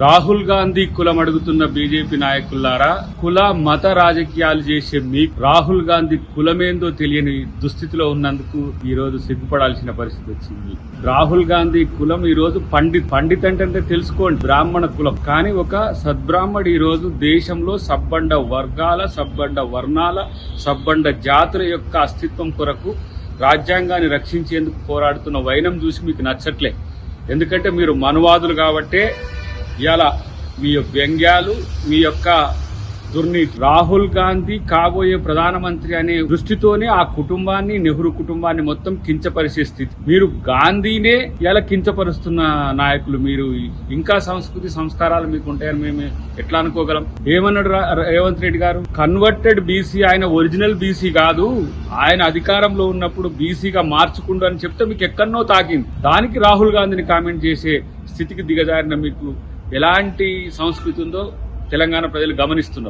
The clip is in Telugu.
రాహుల్ గాంధీ కులం అడుగుతున్న బీజేపీ నాయకులారా, కుల మత రాజకీయాలు చేసే మీకు రాహుల్ గాంధీ కులమేందో తెలియని దుస్థితిలో ఉన్నందుకు ఈ రోజు సిగ్గుపడాల్సిన పరిస్థితి వచ్చింది. రాహుల్ గాంధీ కులం ఈ రోజు పండిత్ అంటే తెలుసుకోండి, బ్రాహ్మణ కులం. కానీ ఒక సద్బ్రాహ్మడు ఈ రోజు దేశంలో సబ్బండ వర్గాల, సబ్బండ వర్ణాల, సబ్బండ జాతుల యొక్క అస్తిత్వం కొరకు రాజ్యాంగాన్ని రక్షించేందుకు పోరాడుతున్న వైనం చూసి మీకు నచ్చట్లే. ఎందుకంటే మీరు మనువాదులు కాబట్టే ఇవాళ మీ వ్యంగ్యాలు, మీ యొక్క దుర్నీతి. రాహుల్ గాంధీ కాబోయే ప్రధానమంత్రి అనే దృష్టితోనే ఆ కుటుంబాన్ని, నెహ్రూ కుటుంబాన్ని మొత్తం కించపరిచే స్థితి. మీరు గాంధీనే ఇలా కించపరుస్తున్న నాయకులు. మీరు ఇంకా సంస్కృతి సంస్కారాలు మీకు ఉంటాయని మేము ఎట్లా అనుకోగలం? ఏమన్నాడు రేవంత్ రెడ్డి గారు? కన్వర్టెడ్ బీసీ, ఆయన ఒరిజినల్ బీసీ కాదు, ఆయన అధికారంలో ఉన్నప్పుడు బీసీగా మార్చుకుండు అని చెప్తే మీకు ఎక్కడనో తాకింది. దానికి రాహుల్ గాంధీని కామెంట్ చేసే స్థితికి దిగజారిన మీకు ఎలాంటి సంస్కృతి ఉందో తెలంగాణ ప్రజలు గమనిస్తున్నారు.